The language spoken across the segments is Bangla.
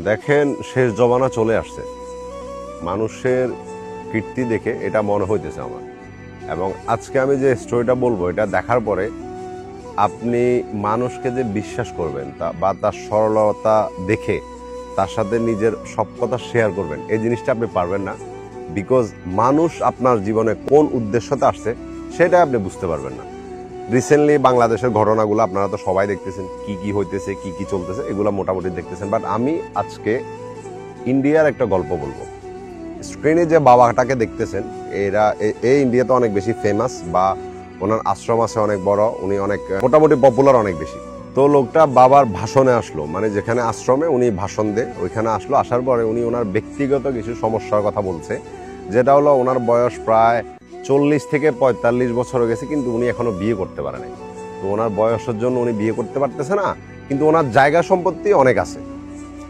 দেখেন শেষ জমানা চলে আসছে। মানুষের কীর্তি দেখে এটা মনে হইতেছে আমার। এবং আজকে আমি যে স্টোরিটা বলবো এটা দেখার পরে আপনি মানুষকে যে বিশ্বাস করবেন বা তার সরলতা দেখে তার সাথে নিজের সব কথা শেয়ার করবেন, এই জিনিসটা আপনি পারবেন না। বিকজ মানুষ আপনার জীবনে কোন উদ্দেশ্যতে আসছে সেটা আপনি বুঝতে পারবেন না। রিসেন্টলি বাংলাদেশের ঘটনাগুলো আপনারা তো সবাই দেখতেছেন, কি কি হইতেছে, কি কি চলতেছে, এগুলো মোটামুটি দেখতেছেন। বাট আমি আজকে ইন্ডিয়ার একটা গল্প বলবো। স্ক্রিনে যে বাবাটাকে দেখতেছেন, এই ইন্ডিয়াতে অনেক বেশি ফেমাস, বা ওনার আশ্রম আছে অনেক বড়, উনি অনেক মোটামুটি পপুলার অনেক বেশি। তো লোকটা বাবার ভাষণে আসলো, মানে যেখানে আশ্রমে উনি ভাষণ দেয় ওইখানে আসলো। আসার পরে উনি ওনার ব্যক্তিগত কিছু সমস্যার কথা বলছে, যেটা হলো ওনার বয়স প্রায় 40 থেকে 45 বছর হয়ে গেছে, কিন্তু উনি এখনো বিয়ে করতে পারে নাই। তো ওনার বয়সের জন্য উনি বিয়ে করতে পারতেছে না, কিন্তু ওনার জায়গা সম্পত্তি অনেক আছে।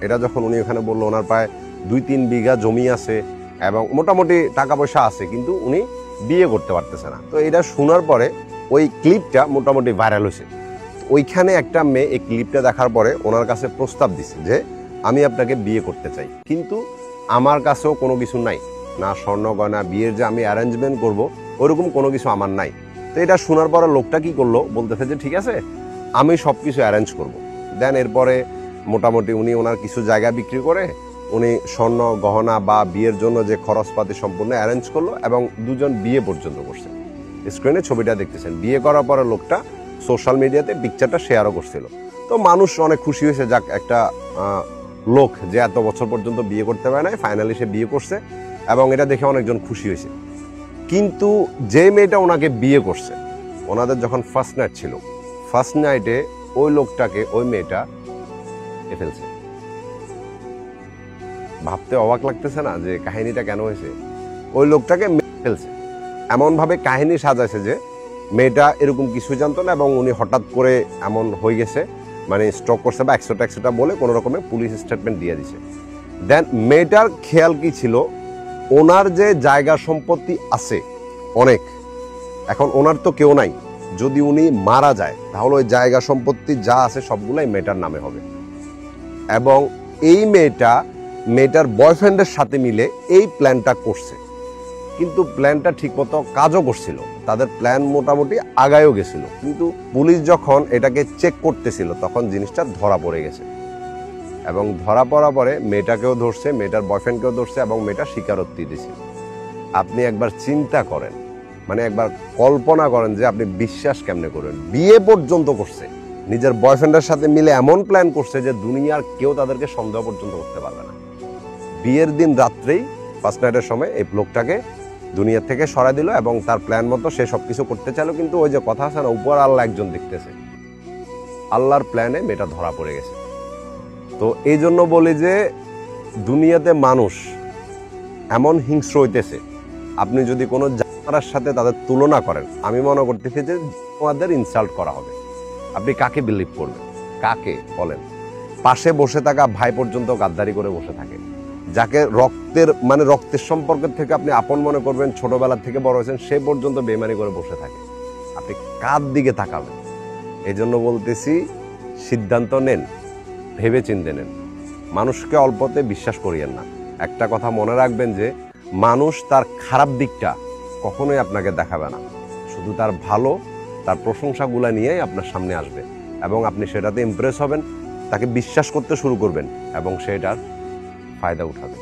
এটা যখন উনি ওখানে বললো, ওনার প্রায় 2-3 বিঘা জমি আছে এবং মোটামুটি টাকা পয়সা আছে, কিন্তু উনি বিয়ে করতে পারতেছে না। তো এটা শোনার পরে ওই ক্লিপটা মোটামুটি ভাইরাল হয়েছে। ওইখানে একটা মেয়ে এই ক্লিপটা দেখার পরে ওনার কাছে প্রস্তাব দিছে যে আমি আপনাকে বিয়ে করতে চাই, কিন্তু আমার কাছেও কোনো কিছু নাই, না স্বর্ণ গয়না, বিয়ের যে আমি অ্যারেঞ্জমেন্ট করব ওরকম কোনো কিছু আমার নাই। তো এটা শোনার পরে লোকটা কি করলো, বলতেছে যে ঠিক আছে আমি সব কিছু অ্যারেঞ্জ করবো। দেন এরপরে মোটামুটি উনি ওনার কিছু জায়গা বিক্রি করে উনি স্বর্ণ গহনা বা বিয়ের জন্য যে খরচপাতি সম্পূর্ণ অ্যারেঞ্জ করলো এবং দুজন বিয়ে পর্যন্ত করছে। স্ক্রিনে ছবিটা দেখতেছেন। বিয়ে করার পরে লোকটা সোশ্যাল মিডিয়াতে পিকচারটা শেয়ারও করছিল। তো মানুষ অনেক খুশি হয়েছে, যাক একটা লোক যে এত বছর পর্যন্ত বিয়ে করতে পারে নাই, ফাইনালি সে বিয়ে করছে এবং এটা দেখে অনেকজন খুশি হয়েছে। কিন্তু যে মেয়েটা ওনাকে বিয়ে করছে, ওনাদের যখন ফার্স্ট নাইট ছিল, ফার্স্ট নাইটে ওই লোকটাকে ওই মেয়েটা ফেলছে। ভাবতে অবাক লাগতেছে না যে কাহিনীটা কেন হয়েছে? ওই লোকটাকে ফেলছে, এমন ভাবে কাহিনী সাজাইছে যে মেয়েটা এরকম কিছু জানতো না এবং উনি হঠাৎ করে এমন হয়ে গেছে, মানে স্ট্রোক করছে বা একশোটা বলে কোনো রকমের পুলিশ স্টেটমেন্ট দিয়ে দিছে। দেন মেয়েটার খেয়াল কি ছিল, ওনার যে জায়গা সম্পত্তি আছে অনেক, এখন ওনার তো কেউ নাই, যদি উনি মারা যায় তাহলে ওই জায়গা সম্পত্তি যা আছে সবগুলাই মেয়েটার নামে হবে। এবং এই মেয়েটার বয়ফ্রেন্ডের সাথে মিলে এই প্ল্যানটা করছে, কিন্তু প্ল্যানটা ঠিকমতো কাজও করছিল, তাদের প্ল্যান মোটামুটি আগায়ও গেছিল। কিন্তু পুলিশ যখন এটাকে চেক করতেছিল তখন জিনিসটা ধরা পড়ে গেছে, এবং ধরা পড়ার পরে মেয়েটাকেও ধরছে, মেয়েটার বয়ফ্রেন্ডকেও ধরছে এবং মেয়েটা স্বীকারোক্তি দিছে। আপনি একবার চিন্তা করেন, মানে একবার কল্পনা করেন যে আপনি বিশ্বাস কেমনে করবেন, বিয়ে পর্যন্ত করছে, নিজের বয়ফ্রেন্ডের সাথে মিলে এমন প্ল্যান করছে যে দুনিয়ার কেউ তাদেরকে সন্দেহ পর্যন্ত করতে পারবে না। বিয়ের দিন রাত্রেই ফার্স্ট নাইটের সময় এই লোকটাকে দুনিয়া থেকে সরাই দিল এবং তার প্ল্যান মতো সে সবকিছু করতে চাইলো। কিন্তু ওই যে কথা আছে না, উপর আল্লাহ একজন দেখতেছে, আল্লাহর প্ল্যানে মেয়েটা ধরা পড়ে গেছে। তো এই জন্য বলি যে দুনিয়াতে মানুষ এমন হিংস্র হইতেছে, আপনি যদি কোনো জানার সাথে তাদের তুলনা করেন, আমি মনে করতেছি যে তোমাদের ইনসাল্ট করা হবে। আপনি কাকে বিলিভ করবেন? কাকে বলেন? পাশে বসে থাকা ভাই পর্যন্ত গাদ্দারি করে বসে থাকে, যাকে রক্তের সম্পর্কের থেকে আপনি আপন মনে করবেন, ছোটবেলা থেকে বড় হয়েছেন, সে পর্যন্ত বেইমানি করে বসে থাকে। আপনি কার দিকে তাকাবেন? এই জন্য বলতেছি সিদ্ধান্ত নেন, ভেবে চিন্তে নেন, মানুষকে অল্পতে বিশ্বাস করিয়েন না। একটা কথা মনে রাখবেন যে মানুষ তার খারাপ দিকটা কখনোই আপনাকে দেখাবে না, শুধু তার ভালো, তার প্রশংসাগুলা নিয়েই আপনার সামনে আসবে এবং আপনি সেটাতে ইমপ্রেস হবেন, তাকে বিশ্বাস করতে শুরু করবেন এবং সেটার ফায়দা উঠাবে।